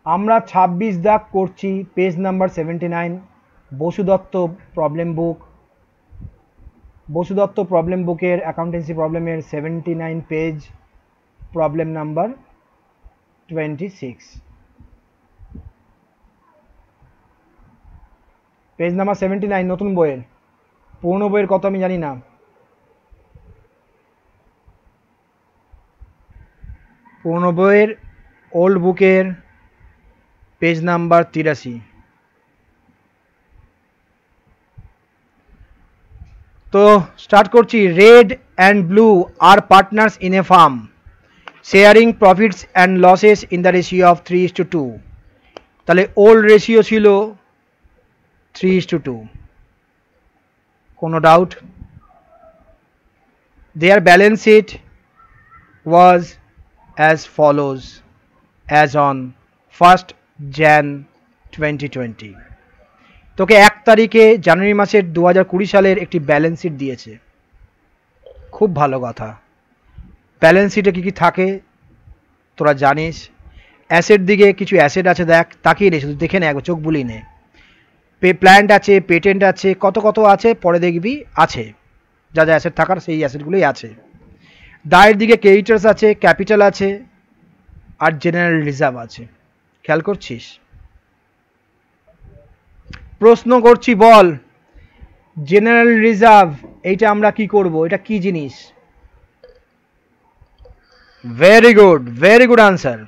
আমরা 26 দাগ করছি, পেজ নাম্বার 79, বসুদত্ত প্রবলেম বুক। বসুদত্ত প্রবলেম বুকের অ্যাকাউন্টেন্সি প্রবলেমের 79 page, problem number 26। Page number 79 নতুন বইয়ের। পুরনো বইয়ের কত আমি জানি না। পুরনো বইয়ের ওল্ড বুকের পেজ নাম্বার 83। তো স্টার্ট করছি। Red and blue R partners in a farm, sharing profits and losses in the ratio of 3:2। তাহলে ওল্ড রেশিও ছিল 3:2। কোনো doubt? There balance sheet was as follows as on 1st Jan 2020। তোকে 1 তারিখে জানুয়ারি মাসের 2020 সালের একটি ব্যালেন্স শিট দিয়েছে। খুব ভালো কথা। ব্যালেন্স শিটে কী কী থাকে তোরা জানিস। অ্যাসেট দিকে কিছু অ্যাসেট আছে, দেখ, তাকিয়ে নে, শুধু দেখে নে, একবার চোখ বুলিয়ে নে। প্ল্যান্ট আছে, পেটেন্ট আছে, কত কত আছে পরে দেখবি আছে, যা যা অ্যাসেট থাকার সেই অ্যাসেটগুলোই আছে। দায়ের দিকে ক্রেডিটার্স আছে, ক্যাপিটাল আছে, আর জেনারেল রিজার্ভ আছে। খেয়াল করছিস? প্রশ্ন করছি, বল জেনারেল রিজার্ভ এইটা আমরা কি করব, এটা কি জিনিস? Very good, very good answer.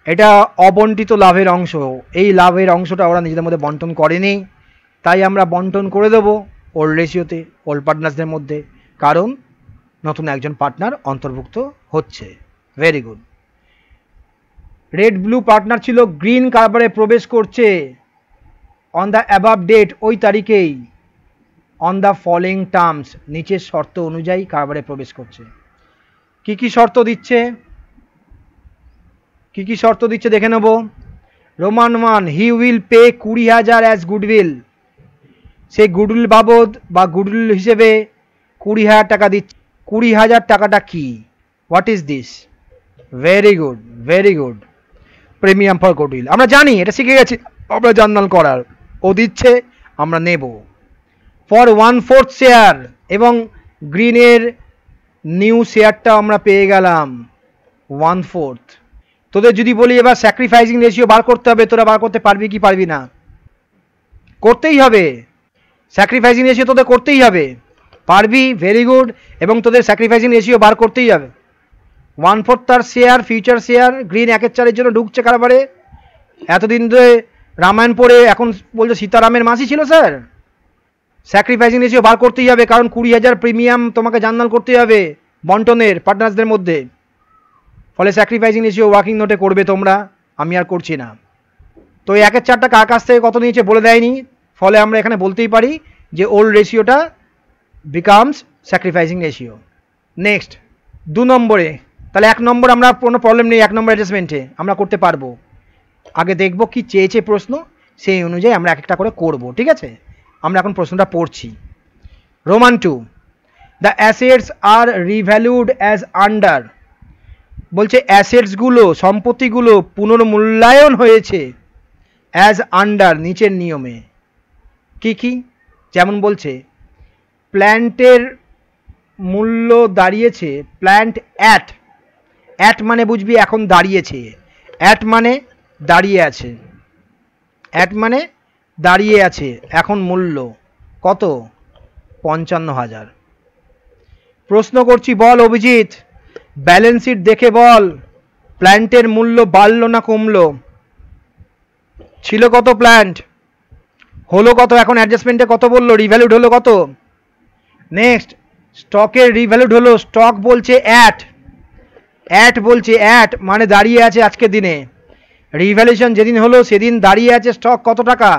এটা অবন্টিত লাভের অংশ। এই লাভের অংশটা ওরা নিজেদের মধ্যে বন্টন করেনি, তাই আমরা বন্টন করে দেবো ওল্ড রেশিওতে, ওল্ড পার্টনার্সদের মধ্যে, কারণ নতুন একজন পার্টনার অন্তর্ভুক্ত হচ্ছে। Very good. Red blue partner ছিল, গ্রিন কারবারে প্রবেশ করছে অন দ্য অ্যাবাভ ডেট, ওই তারিখেই, অন দ্য ফলোইং টার্মস, নিচের শর্ত অনুযায়ী কারবারে প্রবেশ করছে। কি কি শর্ত দিচ্ছে, কি কি শর্ত দিচ্ছে দেখে নেব। Roman 1, he will pay 20,000 as goodwill. সেই গুডউইল বাবদ বা গুডউইল হিসেবে 20,000 টাকা দিচ্ছে। 20,000 টাকাটা কি? What is this? Very good, very good. Premium for goodwill. আমরা জানি, এটা শিখে গেছি আমরা জার্নাল করার। ও দিচ্ছে, আমরা নেব। ফর 1/4 শেয়ার, এবং গ্রিনের নিউ শেয়ারটা আমরা পেয়ে গেলাম 1/4। তোদের যদি বলি এবার স্যাক্রিফাইসিং রেশিও বার করতে হবে, তোরা বার করতে পারবি কি পারবি না? করতেই হবে। স্যাক্রিফাইসিং রেশিও তোদের করতেই হবে। পারবি? Very good. এবং তোদের স্যাক্রিফাইসিং রেশিও বার করতেই হবে। 1/4 তার শেয়ার, ফিউচার শেয়ার, গ্রিন 1/4 জন্য ঢুকছে কারবারে। এতদিন ধরে রামায়ণ পড়ে এখন বলছে সীতারামের মাসি ছিল স্যার। স্যাক্রিফাইসিং রেশিও বার করতেই হবে, কারণ 20,000 প্রিমিয়াম তোমাকে জার্নাল করতেই হবে বন্টনের পার্টনার্সদের মধ্যে। ফলে স্যাক্রিফাইসিং রেশিও ওয়ার্কিং নোটে করবে তোমরা, আমি আর করছি না। তো 1/4টা কার কাছ থেকে কত নিয়েছে বলে দেয়নি, ফলে আমরা এখানে বলতেই পারি যে ওল্ড রেশিওটা বিকামস স্যাক্রিফাইসিং রেশিও। নেক্সট 2 নম্বরে, তাহলে 1 নম্বর আমরা কোনো প্রবলেম নেই, 1 নম্বর অ্যাডজাস্টমেন্টে আমরা করতে পারবো। আগে দেখব কি চেয়েছে প্রশ্ন, সেই অনুযায়ী আমরা এক একটা করে করব, ঠিক আছে? আমরা এখন প্রশ্নটা পড়ছি। Roman 2, the assets are revalued as under. বলছে অ্যাসেটসগুলো, সম্পত্তিগুলো পুনর্মূল্যায়ন হয়েছে অ্যাজ আন্ডার, নিচের নিয়মে। কি কি? যেমন বলছে প্ল্যান্টের মূল্য দাঁড়িয়েছে, প্ল্যান্ট অ্যাট, অ্যাট মানে বুঝবি এখন দাঁড়িয়েছে, অ্যাট মানে দাঁড়িয়ে আছে, অ্যাট মানে দাঁড়িয়ে আছে, এখন মূল্য কত? 55,000। প্রশ্ন করছি, বল অভিজিৎ, ব্যালেন্স শিট দেখে বল প্ল্যান্টের মূল্য বাড়লো না কমলো? ছিল কত প্ল্যান্ট, হলো কত, এখন অ্যাডজাস্টমেন্টে কত বললো, রিভ্যালুড হলো কত? নেক্সট স্টকের রিভ্যালুড হলো, স্টক বলছে অ্যাট, অ্যাট বলছে অ্যাট মানে দাঁড়িয়ে আছে আজকের দিনে। রিভ্যালুয়েশন যেদিন হলো সেদিন দাঁড়িয়ে আছে স্টক কত টাকা?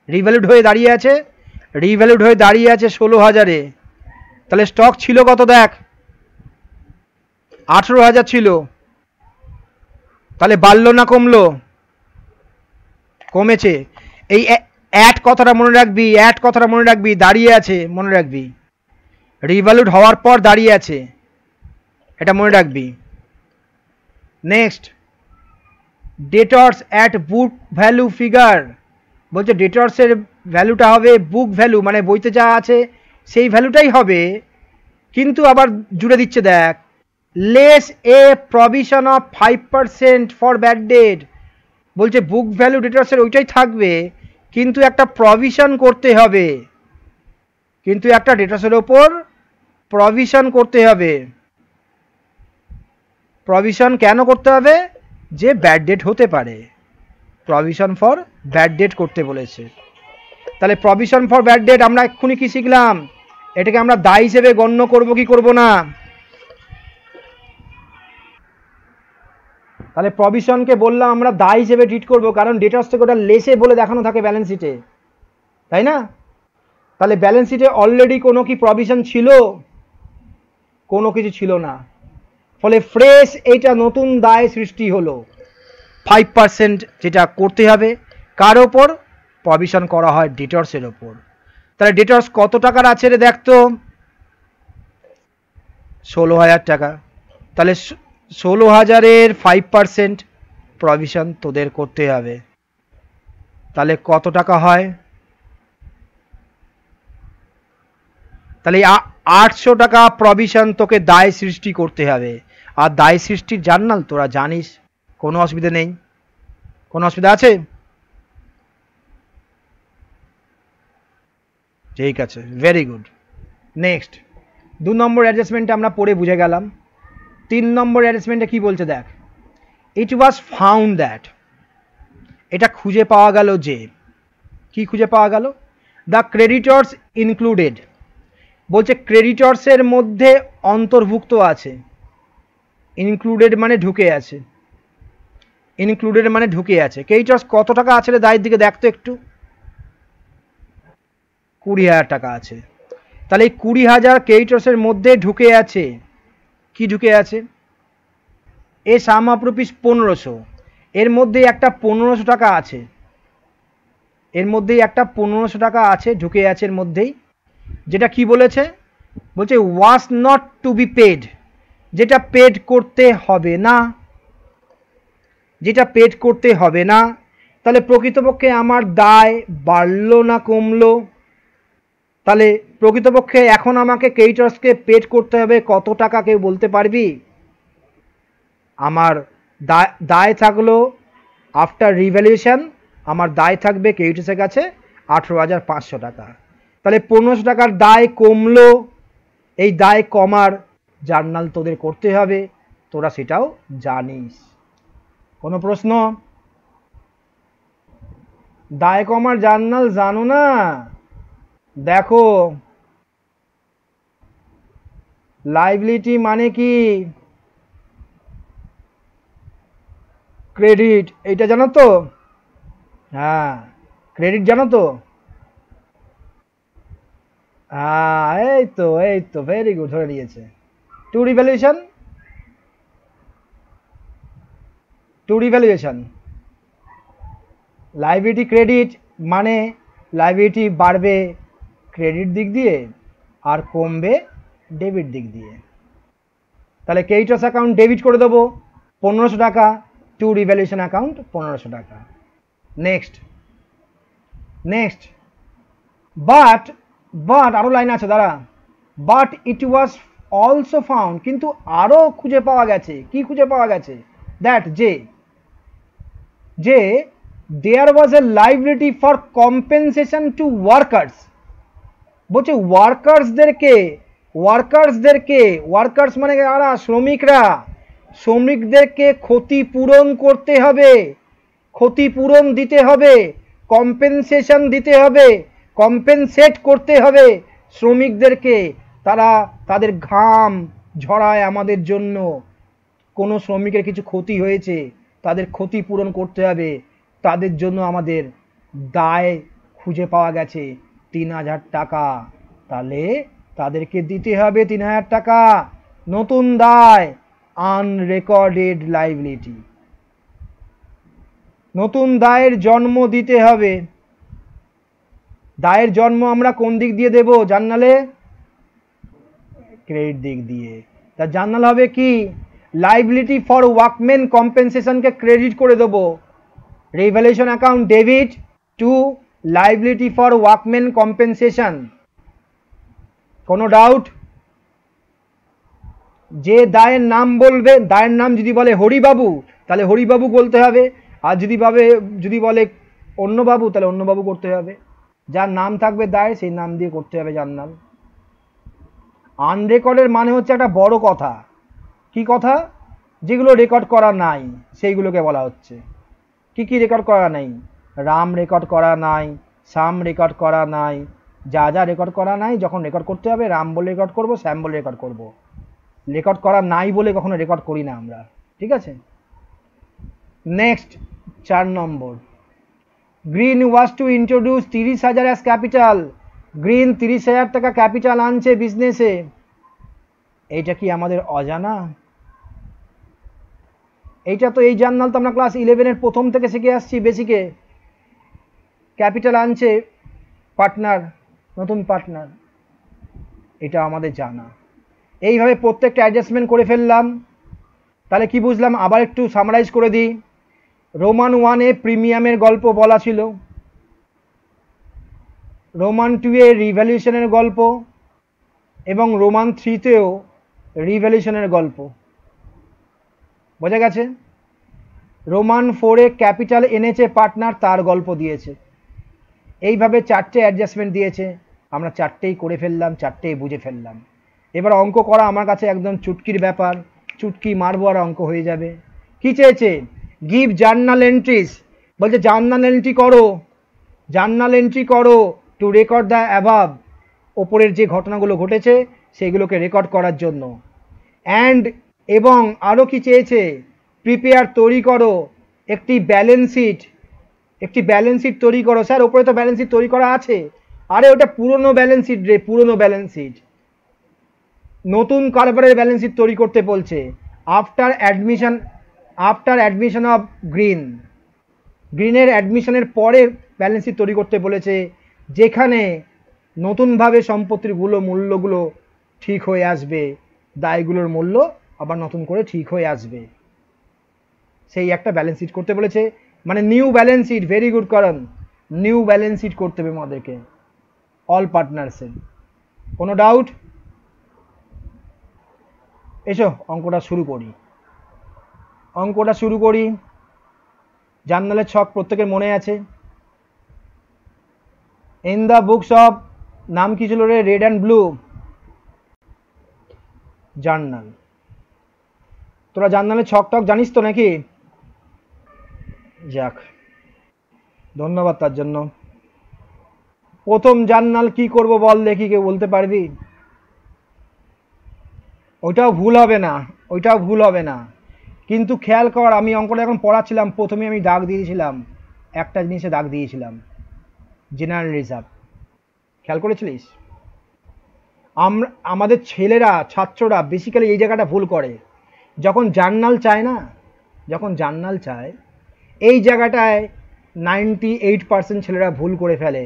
রিভ্যালুড হয়ে দাঁড়িয়ে আছে, রিভ্যালুড হয়ে দাঁড়িয়ে আছে 16,000-এ। তাহলে স্টক ছিল কত দেখ, 18,000 ছিল। তাহলে বাড়লো না কমলো? কমেছে। এই অ্যাট কথাটা মনে রাখবি, অ্যাট কথাটা মনে রাখবি, দাঁড়িয়ে আছে মনে রাখবি, রিভ্যালুড হওয়ার পর দাঁড়িয়ে আছে, এটা মনে রাখবি। Next debtors at book value figure, বলছে ডেটর্সের ভ্যালুটা হবে বুক ভ্যালু, মানে বইতে যা আছে সেই ভ্যালুটাই হবে, কিন্তু আবার জুড়ে দিচ্ছে দেখ, less A provision of 5% for bad date. বলছে বুক ভ্যালু ডেটর্সের ওইটাই থাকবে, কিন্তু একটা প্রভিশন করতে হবে, কিন্তু একটা ডেটর্সের ওপর প্রভিশন করতে হবে। প্রভিশন কেন করতে হবে? যে ব্যাড ডেট হতে পারে, প্রভিশন ফর ব্যাড ডেট করতে বলেছে। তাহলে প্রভিশন ফর ব্যাড ডেট আমরা এক্ষুনি কি শিখলাম, এটাকে আমরা দায় হিসেবে গণ্য করব কি করব না? তাহলে প্রভিশনকে বললাম আমরা দায় হিসেবে ট্রিট করব, কারণ ডেটর্স থেকে ওটা লেসে বলে দেখানো থাকে ব্যালেন্স শিটে, তাই না? তাহলে ব্যালেন্স শিটে অলরেডি কোনো কি প্রভিশন ছিল? কোনো কিছু ছিল না, ফলে ফ্রেশ এইটা নতুন দায় সৃষ্টি হলো। 5% যেটা করতে হবে কার ওপর? প্রভিশন করা হয় ডেটর্সের ওপর। তাহলে ডেটর্স কত টাকার আছে রে দেখতো? 16,000 টাকা। তাহলে 16,000-এর 5% প্রভিশন তোদের করতে হবে। তাহলে কত টাকা হয়? তাহলে 800 টাকা প্রভিশন তোকে দায় সৃষ্টি করতে হবে। আর দায় সৃষ্টির জার্নাল তোরা জানিস, কোনো অসুবিধা নেই। কোনো অসুবিধা আছে? ঠিক আছে, ভেরি গুড। নেক্সট 2 নম্বর অ্যাডজাস্টমেন্টে আমরা পড়ে বুঝে গেলাম। 3 নম্বর অ্যাডজাস্টমেন্টে কি বলছে দেখ, ইট ওয়াজ ফাউন্ড দ্যাট, এটা খুঁজে পাওয়া গেল যে, কি খুঁজে পাওয়া গেল? দ্য ক্রেডিটর্স ইনক্লুডেড, বলছে ক্রেডিটর্সের মধ্যে অন্তর্ভুক্ত আছে। ইনক্লুডেড মানে ঢুকে আছে, ইনক্লুডেড মানে ঢুকে আছে। ক্রেডিটর্স কত টাকা আছে রে দায়ের দিকে দেখতো একটু? 20,000 টাকা আছে। তাহলে এই 20,000 ক্রেডিটর্সের মধ্যে ঢুকে আছে, কি ঢুকে আছে? এ সাম অফ রুপিস 1500, এর মধ্যে একটা 1500 টাকা আছে, এর মধ্যেই একটা 1500 টাকা আছে, ঢুকে আছে এর মধ্যেই। যেটা কি বলেছে? বলছে was not to be paid, যেটা পেড করতে হবে না, যেটা পেড করতে হবে না। তাহলে প্রকৃতপক্ষে আমার দায় বাড়লো না কমলো? তাহলে প্রকৃতপক্ষে এখন আমাকে ক্রেডিটর্সকে পেড করতে হবে কত টাকা, কেউ বলতে পারবি? আমার দায় থাকলো আফটার রিভ্যালুয়েশন, আমার দায় থাকবে ক্রেডিটর্সের কাছে 18,500 টাকা। তাহলে 1500 টাকার দায় কমলো, এই দায় কমার জার্নাল তোদের করতে হবে, তোরা সেটাও জানিস। কোনো প্রশ্ন? দায় কমার জার্নাল জানো না? দেখো, লাইবিলিটি মানে কি? ক্রেডিট, এইটা জানো তো? হ্যাঁ, ক্রেডিট জানো তো? হ্যাঁ, এই তো ভেরি গুড, ধরে নিয়েছে। To revaluation, to revaluation liability credit মানে লাইবিলিটি বাড়বে ক্রেডিট দিক দিয়ে আর কমবে ডেবিট দিক দিয়ে। তাহলে ক্রেডিটর্স অ্যাকাউন্ট ডেবিট করে দেবো 1500 টাকা, টু রিভ্যালুয়েশন অ্যাকাউন্ট 1500 টাকা। নেক্সট নেক্সট বাট, বাট আরও লাইন আছে দাঁড়া। But it was also found, কিন্তু আরও খুঁজে পাওয়া গেছে। কি খুঁজে পাওয়া গেছে? দ্যাট যে there was a liability for compensation to workers. বলছে ওয়ার্কার্সদেরকে, ওয়ার্কার্স মানে কারা? শ্রমিকরা, শ্রমিকদেরকে ক্ষতিপূরণ করতে হবে, ক্ষতিপূরণ দিতে হবে, কম্পেনসেশন দিতে হবে, কম্পেনসেট করতে হবে শ্রমিকদেরকে। তারা তাদের ঘাম ঝরায় আমাদের জন্য, কোনো শ্রমিকের কিছু ক্ষতি হয়েছে তাদের ক্ষতিপূরণ করতে হবে, তাদের জন্য আমাদের দায় খুঁজে পাওয়া গেছে 3,000 টাকা। তাহলে তাদেরকে দিতে হবে 3,000 টাকা, নতুন দায়, আনরেকর্ডেড লাইবিলিটি। নতুন দায়ের জন্ম দিতে হবে। দায়ের জন্ম আমরা কোন দিক দিয়ে দেব জার্নালে? ক্রেডিট দিক দিয়ে। তার জার্নাল হবে কি? লাইবিলিটি ফর ওয়ার্কম্যান কম্পেনসেশনকে ক্রেডিট করে দেবো, revaluation account debit two liability for workman compensation. কোনো ডাউট? যে দায়ের নাম বলবে, দায়ের নাম যদি বলে হরিবাবু তাহলে হরিবাবু বলতে হবে, আর যদি বলে অন্যবাবু তাহলে অন্যবাবু করতে হবে। যার নাম থাকবে দায়ের সেই নাম দিয়ে করতে হবে জার্নাল। আনরেকর্ডের মানে হচ্ছে একটা বড় কথা। কি কথা? যেগুলো রেকর্ড করা নাই সেইগুলোকে বলা হচ্ছে। কি কি রেকর্ড করা নাই? রাম রেকর্ড করা নাই, শ্যাম রেকর্ড করা নাই, যা যা রেকর্ড করা নাই যখন রেকর্ড করতে হবে রাম বলে রেকর্ড করব, শ্যাম বলে রেকর্ড করব। রেকর্ড করা নাই বলে কখনো রেকর্ড করি না আমরা, ঠিক আছে? Next 4 number, green was to introduce 30,000 as capital. Green 30,000 টাকা ক্যাপিটাল আনছে বিজনেসে। এইটা কি আমাদের অজানা? এইটা তো এই জার্নাল তো আমরা ক্লাস 11-এর প্রথম থেকে শিখে আসছি বেসিকে। ক্যাপিটাল আনছে পার্টনার, নতুন পার্টনার, এটা আমাদের জানা। এইভাবে প্রত্যেকটা অ্যাডজাস্টমেন্ট করে ফেললাম। তাহলে কি বুঝলাম আবার একটু সামারাইজ করে দিই। রোমান 1-এ প্রিমিয়ামের গল্প বলা ছিল, রোমান 2-এ রিভ্যালুয়েশনের গল্প, এবং রোমান 3-তেও রিভ্যালুয়েশনের গল্প। বোঝা গেছে? রোমান 4-এ ক্যাপিটাল এনেছে পার্টনার, তার গল্প দিয়েছে। এইভাবে 4টে অ্যাডজাস্টমেন্ট দিয়েছে, আমরা 4টেই করে ফেললাম, 4টেই বুঝে ফেললাম। এবার অঙ্ক করা আমার কাছে একদম চুটকির ব্যাপার, চুটকি মারবো আর অঙ্ক হয়ে যাবে। কি চেয়েছে? গিভ জার্নাল এন্ট্রিজ, বলছে জার্নাল এন্ট্রি করো, জার্নাল এন্ট্রি করো টু রেকর্ড দ্য অ্যাবাভ, ওপরের যে ঘটনাগুলো ঘটেছে সেগুলোকে রেকর্ড করার জন্য। অ্যান্ড এবং আরও কি চেয়েছে? প্রিপেয়ার, তৈরি করো একটি ব্যালেন্স শিট, একটি ব্যালেন্স শিট তৈরি করো। স্যার ওপরে তো ব্যালেন্স শিট তৈরি করা আছে। আরে ওটা পুরনো ব্যালেন্স শিট রে, পুরনো ব্যালেন্স শিট। নতুন কারবারের ব্যালেন্স শিট তৈরি করতে বলছে। আফটার অ্যাডমিশন অফ গ্রিনের অ্যাডমিশনের পরে ব্যালেন্স শিট তৈরি করতে বলেছে, যেখানে নতুনভাবে সম্পত্তির মূল্যগুলো ঠিক হয়ে আসবে, দায়গুলোর মূল্য আবার নতুন করে ঠিক হয়ে আসবে, সেই একটা ব্যালেন্স শিট করতে বলেছে। মানে new balance sheet. Very good কারণ, নিউ ব্যালেন্স শিট করতে হবে আমাদেরকে অল পার্টনার্সের। কোনো ডাউট? এসো অঙ্কটা শুরু করি। জার্নালের ছক প্রত্যেকের মনে আছে। ইন দ্য বুকস অফ, নাম কি ছিল রে? Red and blue journal. তোরা জার্নালের ছক টক জানিস তো নাকি? যাক, ধন্যবাদ তার জন্য। প্রথম জার্নাল কি করব বল দেখি, কেউ বলতে পারবি? ওইটাও ভুল হবে না, কিন্তু খেয়াল কর, আমি অঙ্কটা যখন পড়াচ্ছিলাম প্রথমে আমি দাগ দিয়েছিলাম, একটা জিনিসে দাগ দিয়েছিলাম, জেনারেল রিজার্ভ। খেয়াল করেছিলিস? আমাদের ছাত্ররা বেসিক্যালি এই জায়গাটা ভুল করে। যখন জার্নাল চায় এই জায়গাটায় 98% ছেলেরা ভুল করে ফেলে।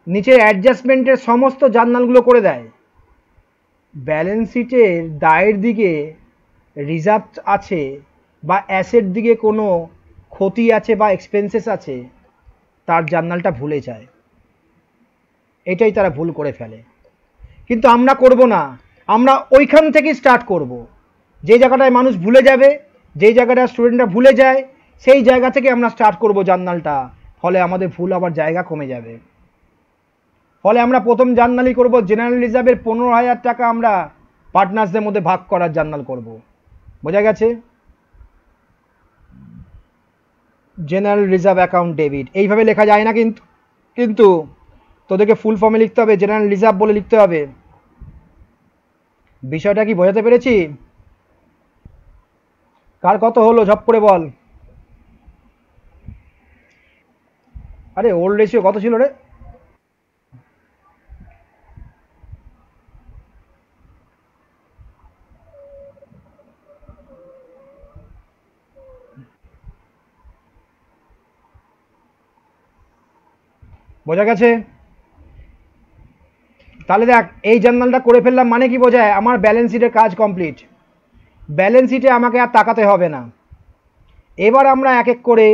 নিচের অ্যাডজাস্টমেন্টের সমস্ত জার্নালগুলো করে দেয়, ব্যালেন্স শিটের দায়ের দিকে রিজার্ভ আছে বা অ্যাসেট দিকে কোনো ক্ষতি আছে বা এক্সপেন্সেস আছে, তার জার্নালটা ভুলে যায়। এটাই তারা ভুল করে ফেলে। কিন্তু আমরা করব না, আমরা ওইখান থেকে স্টার্ট করব। যে জায়গাটায় মানুষ ভুলে যাবে, যেই জায়গাটা স্টুডেন্টরা ভুলে যায়, সেই জায়গা থেকে আমরা স্টার্ট করব জার্নালটা। ফলে আমাদের ভুল আবার জায়গা কমে যাবে। ফলে আমরা প্রথম জার্নালই করব জেনারেল রিজার্ভের 15,000 টাকা আমরা পার্টনার্সদের মধ্যে ভাগ করার জার্নাল করব। বোঝা গেছে? জেনারেল রিজার্ভ অ্যাকাউন্ট ডেবিট এইভাবে লেখা যায় না, কিন্তু তোদেরকে ফুল ফর্মে লিখতে হবে, জেনারেল রিজার্ভ বলে লিখতে হবে। বিষয়টা কি বোঝাতে পেরেছি? কার কত হলো ঝপ করে বল। আরে ওল্ড রেশিও কত ছিল রে? বোঝা গেছে? তাহলে দেখ, এই জার্নালটা করে ফেললাম মানে কি বোঝায়? আমার ব্যালেন্স শিটের কাজ কমপ্লিট। ব্যালেন্স শিটে আমাকে আর তাকাতে হবে না। এবার আমরা এক এক করে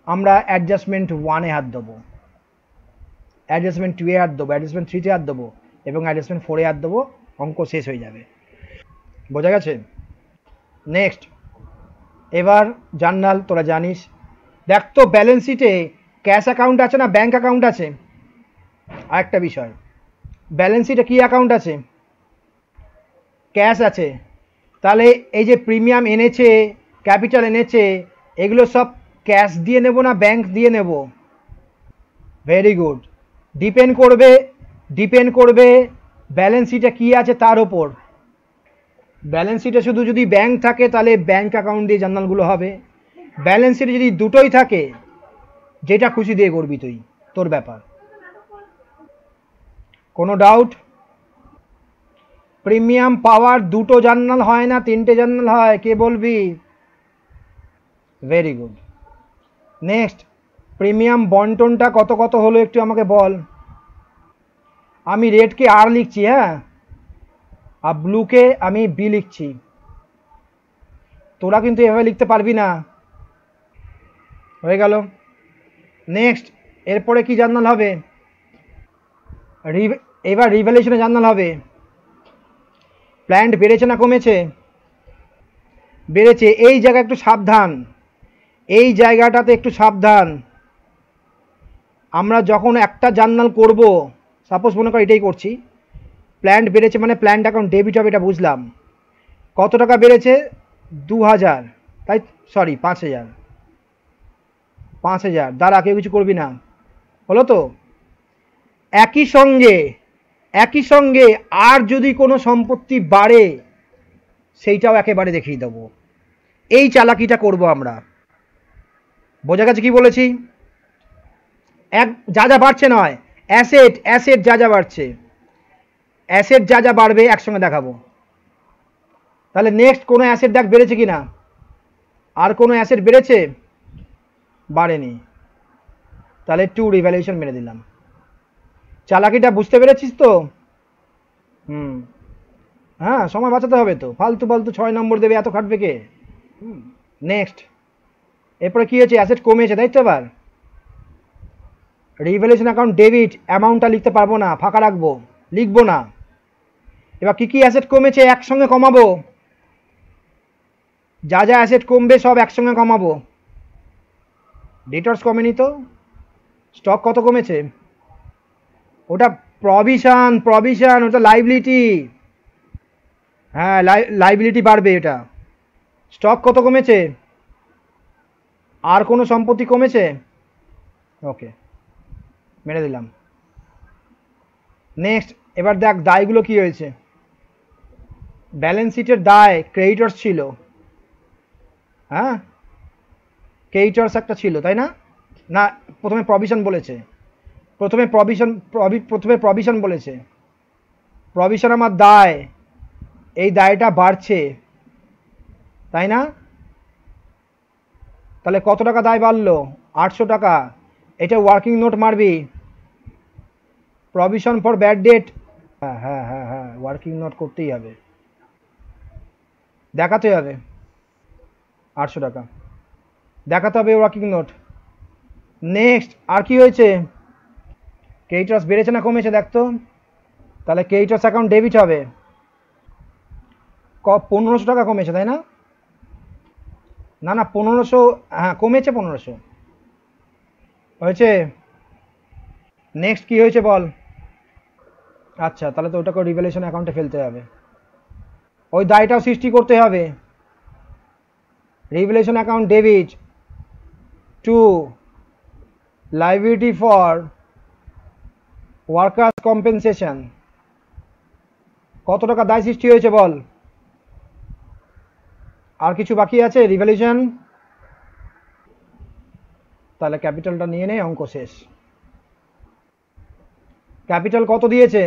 আমরা অ্যাডজাস্টমেন্ট 1-এ হাত দেবো, অ্যাডজাস্টমেন্ট 2-এ হাত দেবো, অ্যাডজাস্টমেন্ট 3-তে হাত দেবো এবং অ্যাডজাস্টমেন্ট 4-এ হাত দেবো। অঙ্ক শেষ হয়ে যাবে। বোঝা গেছে? নেক্সট, এবার জার্নাল তোরা জানিস। দেখ তো ব্যালেন্স শিটে ক্যাশ অ্যাকাউন্ট আছে না ব্যাঙ্ক অ্যাকাউন্ট আছে? আরেকটা বিষয়, ব্যালেন্স শিটে কী অ্যাকাউন্ট আছে? ক্যাশ আছে। তাহলে এই যে প্রিমিয়াম এনেছে, ক্যাপিটাল এনেছে, এগুলো সব ক্যাশ দিয়ে নেব না ব্যাংক দিয়ে নেব? Very good. ডিপেন্ড করবে ব্যালেন্স শিটে কী আছে তার ওপর। ব্যালেন্স শিটে শুধু যদি ব্যাংক থাকে তাহলে ব্যাংক অ্যাকাউন্ট দিয়ে জার্নালগুলো হবে। ব্যালেন্স শিটে যদি দুটোই থাকে, যেটা খুশি দিয়ে করবি তুই, তোর ব্যাপার। কোনো ডাউট? প্রিমিয়াম পাওয়ার দুটো জার্নাল হয় না, তিনটে জার্নাল হয়, কে বলবি? Very good. নেক্সট, প্রিমিয়াম বন্টনটা কত কত হলো একটু আমাকে বল। আমি রেডকে আর লিখছি, হ্যাঁ, আর ব্লুকে আমি বি লিখছি। তোরা কিন্তু এভাবে লিখতে পারবি না। হয়ে গেল। নেক্সট, এরপরে কি জার্নাল হবে? এবার রিভ্যালুয়েশনে জার্নাল হবে। প্ল্যান্ট বেড়েছে না কমেছে? বেড়েছে। এই জায়গা একটু সাবধান, এই জায়গাটাতে একটু সাবধান। আমরা যখন একটা জার্নাল করব, সাপোজ মনে কর এটাই করছি, প্ল্যান্ট বেড়েছে মানে প্ল্যান্ট অ্যাকাউন্ট ডেবিট হবে, এটা বুঝলাম। কত টাকা বেড়েছে? 2000, তাই সরি 5000। 5000 দাঁড়া, কেউ কিছু করবি না, হলো তো? একই সঙ্গে আর যদি কোনো সম্পত্তি বাড়ে সেইটাও একেবারে দেখিয়ে দেবো। এই চালাকিটা করব আমরা। বোঝা গেছে কি বলেছি? যা যা বাড়ছে নয়, অ্যাসেট যা যা বাড়ছে, অ্যাসেট যা যা বাড়বে একসঙ্গে দেখাবো। তাহলে নেক্সট কোনো অ্যাসেট দেখ বেড়েছে কি না? আর কোনো অ্যাসেট বেড়েছে? বাড়েনি। তাহলে 2 রিভ্যালুয়েশন মেরে দিলাম। চালাকিটা বুঝতে পেরেছিস তো? হ্যাঁ, সময় বাঁচাতে হবে তো, ফালতু 6 নম্বর দেবে, এত খাটবে কে? নেক্সট, এরপরে কি হয়েছে? অ্যাসেট কমেছে, তাই তো? এবার রিভ্যালুয়েশন অ্যাকাউন্ট ডেবিট, অ্যামাউন্টটা লিখতে পারবো না, ফাঁকা রাখবো, লিখবো না। এবার কি কি অ্যাসেট কমেছে একসঙ্গে কমাবো, যা যা অ্যাসেট কমবে সব একসঙ্গে কমাবো। ডেটর্স কমেনি তো? স্টক কত কমেছে? ওটা প্রভিশন, ওটা লাইবিলিটি। হ্যাঁ, লাইবিলিটি বাড়বে এটা। স্টক কত কমেছে? আর কোনো সম্পত্তি কমেছে? ওকে, মেরে দিলাম। নেক্সট, এবার দেখ দায়গুলো কি হয়েছে। ব্যালেন্স শিটের দায় ক্রেডিটর্স ছিল, হ্যাঁ, ক্রেডিটর্স একটা ছিল, তাই না? না, প্রথমে প্রভিশন বলেছে, প্রথমে প্রভিশন বলেছে। প্রভিশন আমার দায়, এই দায়টা বাড়ছে, তাই না? তাহলে কত টাকা দায় বাড়লো? 800 টাকা। এটা ওয়ার্কিং নোট মারবি। প্রভিশন ফর ব্যাড ডেট, হ্যাঁ হ্যাঁ হ্যাঁ হ্যাঁ, ওয়ার্কিং নোট করতেই হবে, দেখাতে হবে। 800 টাকা দেখাতে হবে ওয়ার্কিং নোট। নেক্সট, আর কি হয়েছে? ক্রেডিটর্স বেড়েছে না কমেছে দেখ তো? তাহলে ক্রেডিটর্স অ্যাকাউন্ট ডেবিট হবে। 1500 টাকা কমেছে, তাই না? না না, 1500, হ্যাঁ কমেছে, 1500 হয়েছে। নেক্সট কি হয়েছে বল? আচ্ছা, তাহলে তো ওটাকে রিভ্যালুয়েশন অ্যাকাউন্টে ফেলতে হবে, ওই দায়টাও সৃষ্টি করতে হবে। Revaluation account debit two liability for workers compensation. কত টাকা দায় সৃষ্টি হয়েছে বল? আর কিছু বাকি আছে রিভ্যালুয়েশন? তাহলে ক্যাপিটালটা নিয়ে নে, অঙ্ক শেষ। ক্যাপিটাল কত দিয়েছে?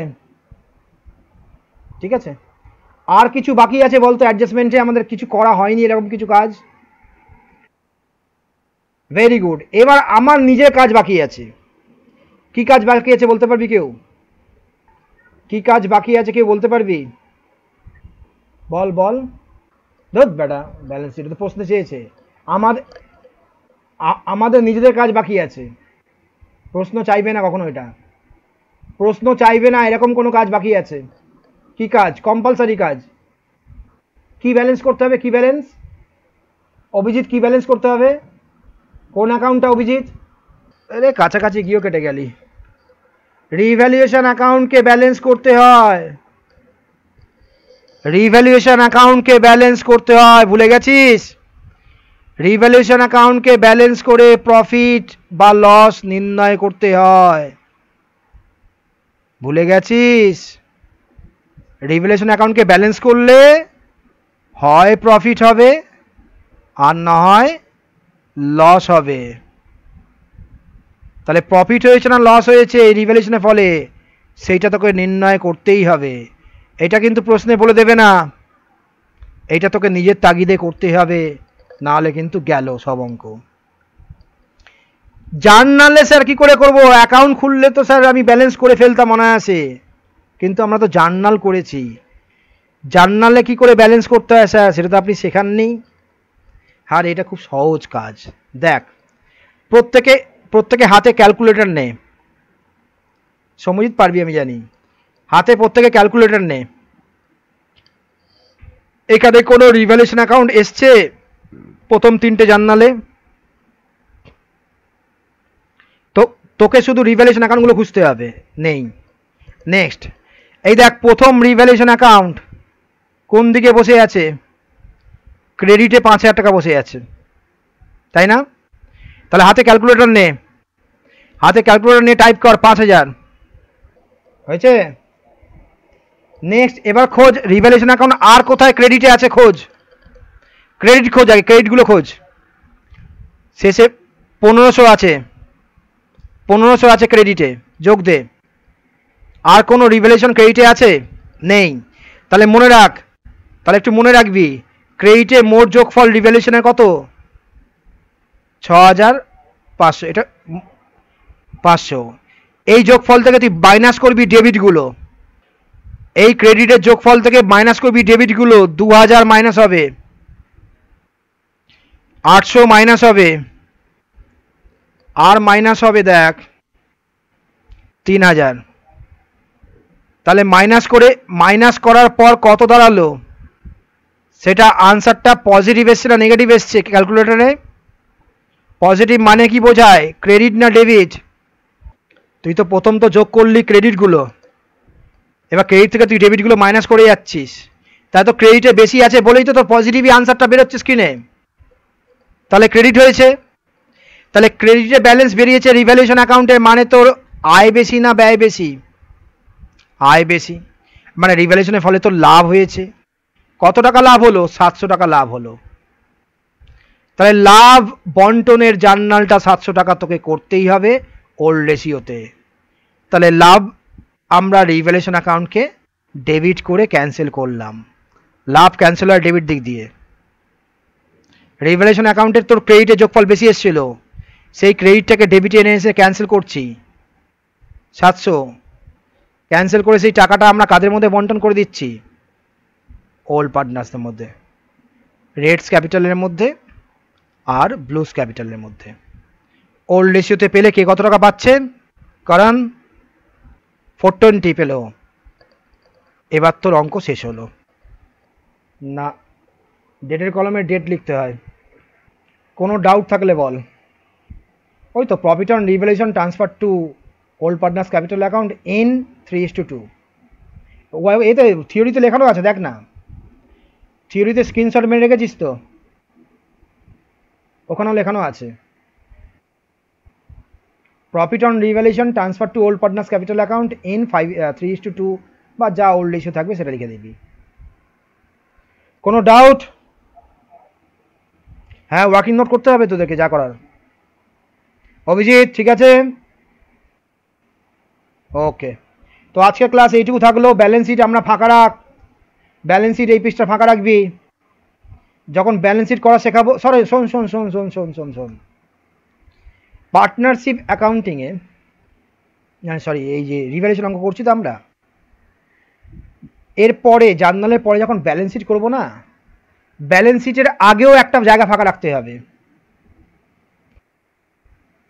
ঠিক আছে, আর কিছু বাকি আছে বলতো? অ্যাডজাস্টমেন্টে আমাদের কিছু করা হয়নি এরকম কিছু কাজ? Very good. এবার আমার নিজের কাজ বাকি আছে। কি কাজ বাকি আছে বলতে পারবি কেউ? কি কাজ বাকি আছে কেউ বলতে পারবি? বল বল। ধর বেটা, ব্যালেন্স শিট তো প্রশ্ন চেয়েছে। আমাদের আমাদের নিজেদের কাজ বাকি আছে, প্রশ্ন চাইবে না কখনো, এটা প্রশ্ন চাইবে না এরকম কোনো কাজ বাকি আছে। কি কাজ? কম্পালসারি কাজ। কি ব্যালেন্স করতে হবে? কি ব্যালেন্স? অভিজিৎ কি ব্যালেন্স করতে হবে? কোন অ্যাকাউন্টটা অভিজিৎ? আরে কাছাকাছি গিয়েও কেটে গেলি। রিভ্যালুয়েশন অ্যাকাউন্টকে ব্যালেন্স করতে হয়, রিভ্যালুয়েশন অ্যাকাউন্টকে ব্যালেন্স করতে হয়, ভুলে গেছিস? রিভ্যালুয়েশন অ্যাকাউন্টকে ব্যালেন্স করে প্রফিট বা লস নির্ণয় করতে হয়, ভুলে গেছিস? রিভ্যালুয়েশন অ্যাকাউন্টকে ব্যালেন্স করলে হয় প্রফিট হবে আর না হয় লস হবে। তাহলে প্রফিট হয়েছে না লস হয়েছে এই রিভ্যালুয়েশনের ফলে, সেইটা তোকে নির্ণয় করতেই হবে। এটা কিন্তু প্রশ্নে বলে দেবে না, এইটা তোকে নিজের তাগিদে করতে হবে, নাহলে কিন্তু গেল সব অঙ্ক। জার্নালে স্যার কি করে করব? অ্যাকাউন্ট খুললে তো স্যার আমি ব্যালেন্স করে ফেলতাম অনায়াসে, কিন্তু আমরা তো জার্নাল করেছি, জার্নালে কি করে ব্যালেন্স করতে হয় স্যার সেটা তো আপনি শেখাননি। আর এটা খুব সহজ কাজ। দেখ, প্রত্যেকে প্রত্যেকে হাতে ক্যালকুলেটর নে, সমজিৎ পারবি আমি জানি, হাতে প্রত্যেকে ক্যালকুলেটর নে। এখানে কোনো রিভ্যালুয়েশন অ্যাকাউন্ট এসছে প্রথম তিনটে জার্নালে? তো তোকে শুধু রিভ্যালুয়েশন অ্যাকাউন্টগুলো খুঁজতে হবে, নেই। নেক্সট, এই দেখ প্রথম রিভ্যালুয়েশন অ্যাকাউন্ট কোন দিকে বসে আছে? ক্রেডিটে 5,000 টাকা বসে আছে, তাই না? তাহলে হাতে ক্যালকুলেটর নে, হাতে ক্যালকুলেটর নিয়ে টাইপ কর 5,000, হয়েছে? নেক্সট, এবার খোঁজ রিভ্যালুয়েশন অ্যাকাউন্ট আর কোথায় ক্রেডিটে আছে, খোঁজ ক্রেডিট, খোঁজ আগে ক্রেডিটগুলো খোঁজ। শেষে 1500 আছে, 1500 আছে ক্রেডিটে, যোগ দে। আর কোনো রিভ্যালুয়েশন ক্রেডিটে আছে? নেই। তাহলে মনে রাখ, তাহলে একটু মনে রাখবি, ক্রেডিটে মোট যোগফল রিভ্যালুয়েশনের কত? 6,500, এটা 500। এই যোগফল থেকে তুই মাইনাস করবি ডেবিটগুলো, এই ক্রেডিটের যোগফল থেকে মাইনাস করবি ডেবিটগুলো, 2,000 মাইনাস হবে, 800 মাইনাস হবে, আর মাইনাস হবে দেখ 3,000। তাহলে মাইনাস করার পর কত দাঁড়ালো? সেটা আনসারটা পজিটিভ এসছে না নেগেটিভ এসছে ক্যালকুলেটরে? পজিটিভ মানে কি বোঝায়, ক্রেডিট না ডেবিট? তুই তো প্রথম তো যোগ করলি ক্রেডিটগুলো, এবার ক্রেডিট থেকে তুই ডেবিটগুলো মাইনাস করে যাচ্ছিস, তাই তো ক্রেডিটে বেশি আছে বলেই তো তোর পজিটিভই আনসারটা বেরোচ্ছে স্ক্রিনে, তাহলে ক্রেডিট হয়েছে। তাহলে ক্রেডিটে ব্যালেন্স বেরিয়েছে রিভ্যালুয়েশন অ্যাকাউন্টের, মানে তোর আয় বেশি না ব্যয় বেশি? আয় বেশি, মানে রিভ্যালুয়েশনের ফলে তোর লাভ হয়েছে। কত টাকা লাভ হলো? 700 টাকা লাভ হলো। তাহলে লাভ বন্টনের জার্নালটা 700 টাকা তোকে করতেই হবে ওল্ড রেশিওতে। তাহলে লাভ আমরা রিভ্যালুয়েশন অ্যাকাউন্টকে ডেবিট করে ক্যান্সেল করলাম, লাভ ক্যান্সেল হয় ডেবিট দিক দিয়ে। রিভ্যালুয়েশন অ্যাকাউন্টের তোর ক্রেডিটের যোগফল বেশি এসেছিল, সেই ক্রেডিটটাকে ডেবিটে এনে এসে ক্যান্সেল করছি 700, ক্যান্সেল করে সেই টাকাটা আমরা কাদের মধ্যে বন্টন করে দিচ্ছি? ওল্ড পার্টনার্সদের মধ্যে, রেডস ক্যাপিটালের মধ্যে আর ব্লুস ক্যাপিটালের মধ্যে। ওল্ড রেশিওতে পেলে কে কত টাকা পাচ্ছে? কারণ 420 পেল। এবার তোর অঙ্ক শেষ হলো না, ডেটের কলমে ডেট লিখতে হয়। কোনো ডাউট থাকলে বল। ওই তো profit on revaluation transfer to old partners capital account in 3:2। এতে থিওরিতে লেখানো আছে, দেখ না, থিওরিতে স্ক্রিনশট মেরে রেখেছিস তো, ওখানেও লেখানো আছে profit on revaluation transfer to old partners capital account in 3:2, বা যা ওল্ড রেশিও থাকবে সেটা লিখে দিবি। কোনো ডাউট? হ্যাঁ, ওয়ার্কিং নোট করতে হবে তোদেরকে যা করার। অভিজিৎ ঠিক আছে? ওকে, তো আজকের ক্লাস এইটুকু থাকলো। ব্যালেন্স শিট আমরা ফাঁকা রাখ, ব্যালেন্স শিট এই পৃষ্ঠা ফাঁকা রাখবি, যখন ব্যালেন্স শিট করা শেখাবো। সরি, শোন শোন শোন শোন শোন শোন শোন পার্টনারশিপ অ্যাকাউন্টিংয়ে, সরি এই যে রিভ্যালুয়েশন অঙ্ক করছি তো আমরা, এরপরে জার্নালের পরে যখন ব্যালেন্স শিট করবো না, ব্যালেন্স শিটের আগেও একটা জায়গা ফাঁকা রাখতে হবে।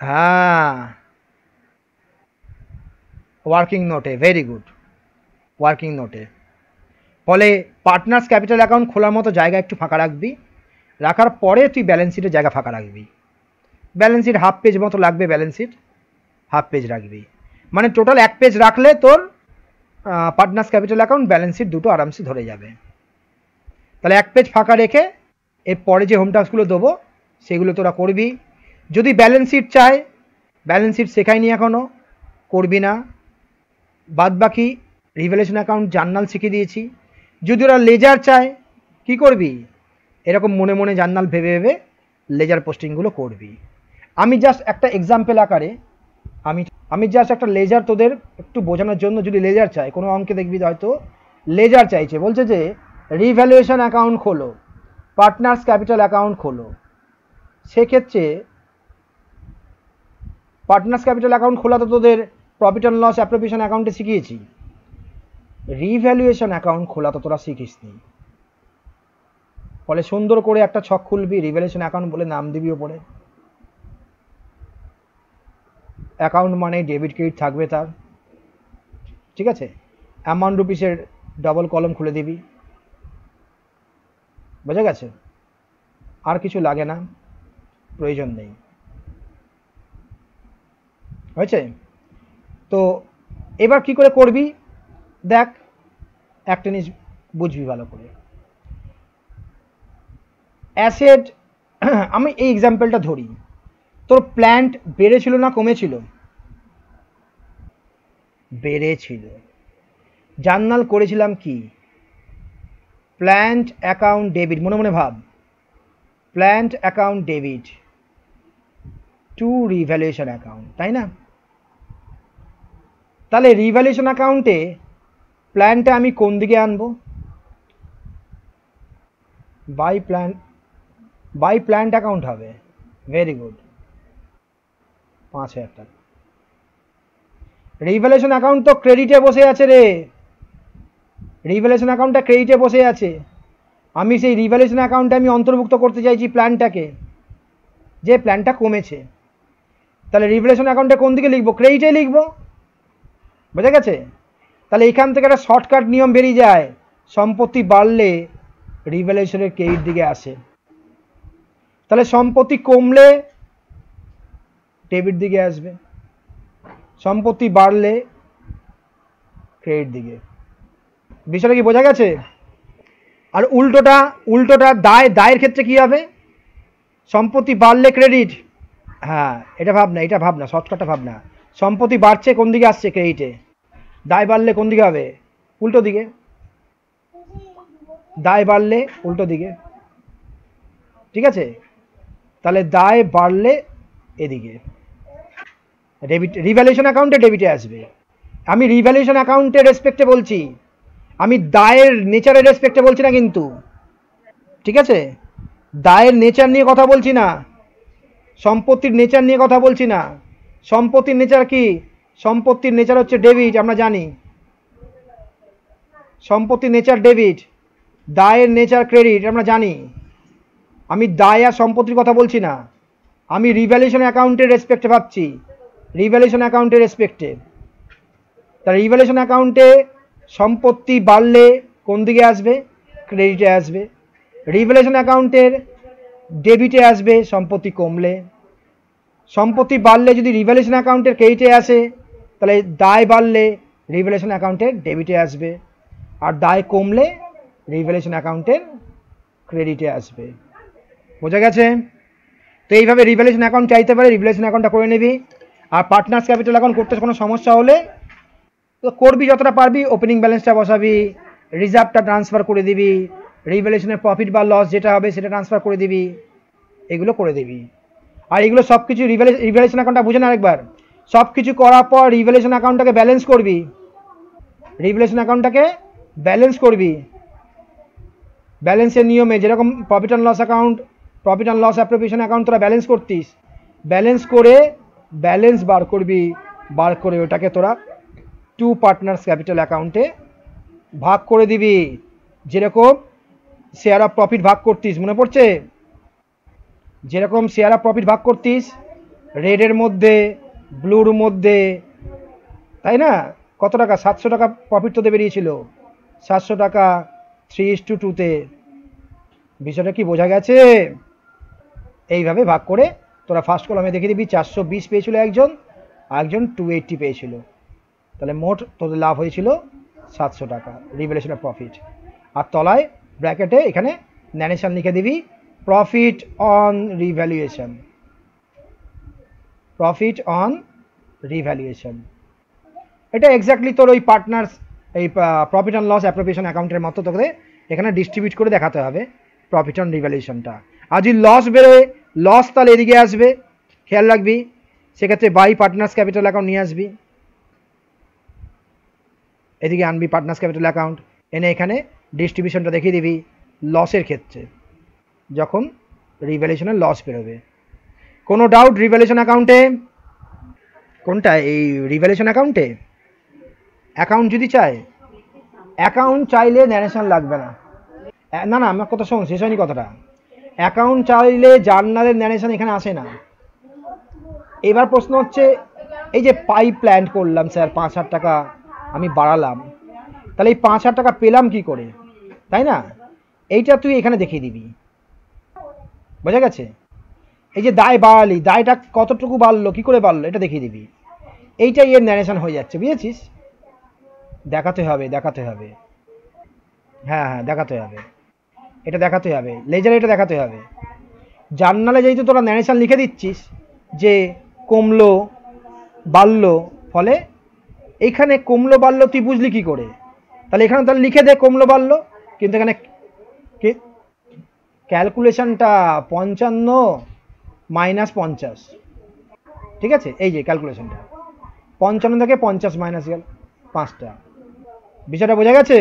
হ্যাঁ, ওয়ার্কিং নোটে, ভেরি গুড, ওয়ার্কিং নোটে। ফলে পার্টনার্স ক্যাপিটাল অ্যাকাউন্ট খোলার মতো জায়গা একটু ফাঁকা রাখবি, রাখার পরে তুই ব্যালেন্স শিটের জায়গা ফাঁকা রাখবি। ব্যালেন্স শিট হাফ পেজ মতো লাগবে, ব্যালেন্স শিট হাফ পেজ রাখবি, মানে টোটাল 1 পেজ রাখলে তোর partners capital account balance sheet দুটো আরামসে ধরে যাবে। তাহলে 1 পেজ ফাঁকা রেখে এর পরে যে হোম টাস্কগুলো দেবো সেগুলো তোরা করবি। যদি ব্যালেন্স শিট চায়, ব্যালেন্স শিট শেখায়নি এখনও, করবি না। বাদ বাকি রিভ্যালুয়েশন অ্যাকাউন্ট জার্নাল শিখিয়ে দিয়েছি। যদি ওরা লেজার চায়, কি করবি, এরকম মনে মনে জার্নাল ভেবে ভেবে লেজার পোস্টিংগুলো করবি। আমি জাস্ট একটা এক্সাম্পল আকারে আমি জাস্ট একটা লেজার তোদের একটু বোঝানোর জন্য, যদি লেজার চাই, কোনো অঙ্কে দেখবি হয়তো লেজার চাইছে, বলছে যে রিভ্যালুয়েশন অ্যাকাউন্ট খোলো, পার্টনার্স ক্যাপিটাল অ্যাকাউন্ট খোলো। সেক্ষেত্রে পার্টনার্স ক্যাপিটাল অ্যাকাউন্ট খোলা তো তোদের প্রফিট অ্যান্ড লস অ্যাপ্রোপ্রিয়েশন অ্যাকাউন্টে শিখিয়েছি, রিভ্যালুয়েশন অ্যাকাউন্ট খোলা তো তোরা শিখিসনি। ফলে সুন্দর করে একটা ছক খুলবি, রিভ্যালুয়েশন অ্যাকাউন্ট বলে নাম দিবি ওপরে। অ্যাকাউন্ট মানে ডেবিট ক্রেডিট থাকবে তার, ঠিক আছে। অ্যামাউন্ট রুপিসের ডবল কলম খুলে দিবি, বোঝা গেছে। আর কিছু লাগে না, প্রয়োজন নেই, হয়েছে। তো এবার কি করে করবি দেখ, একটা জিনিস বুঝবি ভালো করে। অ্যাসেট, আমি এই এক্সাম্পলটা ধরি, তোর প্ল্যান্ট বেড়েছিল না কমেছিল? বেড়েছিল। জার্নাল করেছিলাম কি, প্ল্যান্ট অ্যাকাউন্ট ডেবিট, মনে মনে ভাব, plant account debit two revaluation account, তাই না? তাহলে রিভ্যালুয়েশন অ্যাকাউন্টে প্ল্যানটা আমি কোন দিকে আনবো? বাই প্ল্যান্ট অ্যাকাউন্ট হবে, ভেরি গুড, 5,000 টাকা। রিভ্যালুয়েশন অ্যাকাউন্ট তো ক্রেডিটে বসে আছে রে, রিভ্যালুয়েশন অ্যাকাউন্টটা ক্রেডিটে বসে আছে। আমি সেই রিভ্যালুয়েশন অ্যাকাউন্টে আমি অন্তর্ভুক্ত করতে চাইছি প্ল্যানটাকে, যে প্ল্যানটা কমেছে। তাহলে রিভ্যালুয়েশন অ্যাকাউন্টে কোন দিকে লিখবো? ক্রেডিটে লিখবো, বোঝা গেছে। তাহলে এখান থেকে একটা শর্টকাট নিয়ম বেরিয়ে যায়, সম্পত্তি বাড়লে রিভ্যালুয়েশনের ক্রেডিট দিকে আসে। তাহলে সম্পত্তি কমলে ডেবিট দিকে আসবে, সম্পত্তি বাড়লে ক্রেডিট দিকে। বিষয়টা কি বোঝা গেছে? আর উল্টোটা দায়ের ক্ষেত্রে কি হবে? সম্পত্তি বাড়লে ক্রেডিট, হ্যাঁ এটা ভাবনা, শর্টকাটটা ভাবনা। সম্পত্তি বাড়ছে, কোন দিকে আসছে? ক্রেডিটে। দায় বাড়লে কোন দিকে হবে? উল্টো দিকে। দায় বাড়লে উল্টো দিকে, ঠিক আছে। তাহলে দায় বাড়লে এদিকে ডেবিট, রিভ্যালুয়েশন অ্যাকাউন্টে ডেবিটে আসবে। আমি রিভ্যালুয়েশন অ্যাকাউন্টের রেসপেক্টে বলছি, আমি দায়ের নেচারের রেসপেক্টে বলছি না কিন্তু, ঠিক আছে। দায়ের নেচার নিয়ে কথা বলছি না, সম্পত্তির নেচার নিয়ে কথা বলছি না। সম্পত্তির নেচার কি? সম্পত্তির নেচার হচ্ছে ডেবিট, আমরা জানি সম্পত্তির নেচার ডেবিট, দায়ের নেচার ক্রেডিট, আমরা জানি। আমি দায় আর সম্পত্তির কথা বলছি না, আমি রিভ্যালুয়েশন অ্যাকাউন্টের রেসপেক্টে ভাবছি, রিভ্যালুয়েশন অ্যাকাউন্টের রেসপেক্টে। তাহলে রিভ্যালুয়েশন অ্যাকাউন্টে সম্পত্তি বাড়লে কোন দিকে আসবে? ক্রেডিটে আসবে। রিভ্যালুয়েশন অ্যাকাউন্টের ডেবিটে আসবে সম্পত্তি কমলে। সম্পত্তি বাড়লে যদি রিভ্যালুয়েশন অ্যাকাউন্টের ক্রেডিটে আসে, তাহলে দায় বাড়লে রিভ্যালুয়েশন অ্যাকাউন্টের ডেবিটে আসবে, আর দায় কমলে রিভ্যালুয়েশন অ্যাকাউন্টের ক্রেডিটে আসবে। বোঝা গেছে? তো এইভাবে রিভ্যালুয়েশন অ্যাকাউন্ট চাইতে পারে, রিভ্যালুয়েশন অ্যাকাউন্টটা করে নিবি। আর পার্টনার্স ক্যাপিটাল অ্যাকাউন্ট করতে কোনো সমস্যা হলে তো করবি, যতটা পারবি ওপেনিং ব্যালেন্সটা বসাবি, রিজার্ভটা ট্রান্সফার করে দিবি, রিভ্যালুয়েশনের প্রফিট বা লস যেটা হবে সেটা ট্রান্সফার করে দিবি, এগুলো করে দিবি। আর এগুলো সব কিছু রিভ্যালুয়েশন অ্যাকাউন্টটা বুঝে না আরেকবার, সব কিছু করার পর রিভ্যালুয়েশন অ্যাকাউন্টটাকে ব্যালেন্স করবি, রিভ্যালুয়েশন অ্যাকাউন্টটাকে ব্যালেন্স করবি ব্যালেন্সের নিয়মে, যেরকম profit and loss account, profit and loss appropriation account তোরা ব্যালেন্স করতিস, ব্যালেন্স করে ব্যালেন্স বার করবি, বার করে ওটাকে তোরা টু পার্টনার্স ক্যাপিটাল অ্যাকাউন্টে ভাগ করে দিবি। যেরকম শেয়ার অফ প্রফিট ভাগ করতিস, মনে পড়ছে? যেরকম শেয়ার অফ প্রফিট ভাগ করতিস রেডের মধ্যে ব্লুর মধ্যে, তাই না? কত টাকা? 700 টাকা প্রফিট তো বেরিয়েছিল, 700 টাকা 3:2-তে। বিষয়টা কি বোঝা গেছে? এইভাবে ভাগ করে তোরা ফার্স্ট কলামে দেখে দিবি 420 পেয়েছিল একজন, আরেকজন 280 পেয়েছিল, তাহলে মোট তোদের লাভ হয়েছিল 700 টাকা রিভ্যালুয়েশন অফ প্রফিট। আর তলায় ব্র্যাকেটে এখানে ন্যারেশন লিখে দিবি profit on revaluation, profit on revaluation. এটা এক্স্যাক্টলি তোর ওই পার্টনার্স এই প্রফিট অ্যান্ড লস অ্যাপ্রোপ্রিয়েশন অ্যাকাউন্টের মতো তোকে এখানে ডিস্ট্রিবিউট করে দেখাতে হবে প্রফিট অন রিভ্যালুয়েশনটা। আর যদি লস বেরোয়, লস তাহলে এদিকে আসবে, খেয়াল রাখবি। সেক্ষেত্রে বাই পার্টনার্স ক্যাপিটাল অ্যাকাউন্ট নিয়ে আসবি, এদিকে আনবি পার্টনার্স ক্যাপিটাল অ্যাকাউন্ট, এনে এখানে ডিস্ট্রিবিউশনটা দেখিয়ে দিবি লসের ক্ষেত্রে, যখন রিভ্যালুয়েশনের লস বেরোবে। কোনো ডাউট রিভ্যালুয়েশন অ্যাকাউন্টে? কোনটা? এই রিভ্যালুয়েশন অ্যাকাউন্টে অ্যাকাউন্ট যদি চায়, অ্যাকাউন্ট চাইলে ন্যারেশন লাগবে না। না না, আমার কথা শোন, শেষ হয়নি কথাটা। অ্যাকাউন্ট চাইলে জার্নালের ন্যারেশন এখানে আসে না। এবার প্রশ্ন হচ্ছে, এই যে পাইপ প্ল্যান্ট করলাম স্যার, 5,000 টাকা আমি বাড়ালাম, তাহলে এই 5,000 টাকা পেলাম কি করে, তাই না? এইটা তুই এখানে দেখিয়ে দিবি, বোঝা গেছে? এই যে দায় বাড়ালি, দায়টা কতটুকু বাড়লো, কি করে বাড়লো, এটা দেখিয়ে দিবি। এইটাই এর ন্যারেশন হয়ে যাচ্ছে, বুঝেছিস? দেখাতে হবে, দেখাতে হবে, হ্যাঁ হ্যাঁ দেখাতে হবে, এটা দেখাতে হবে, লেজারে এটা দেখাতে হবে। জার্নালে যেহেতু তোরা ন্যারেশন লিখে দিচ্ছিস যে কমলো বাড়লো, ফলে এইখানে কমলো বাড়লো তুই বুঝলি কি করে? তাহলে এখানে তাহলে লিখে দে কমলো বাড়লো, কিন্তু এখানে ক্যালকুলেশনটা 55 মাইনাস 50, ঠিক আছে? এই যে ক্যালকুলেশনটা 55 থেকে 50 মাইনাস গেল 5টা। বিষয়টা বোঝা গেছে?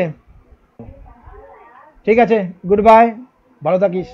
ঠিক আছে, গুড বাই, ভালো থাকিস।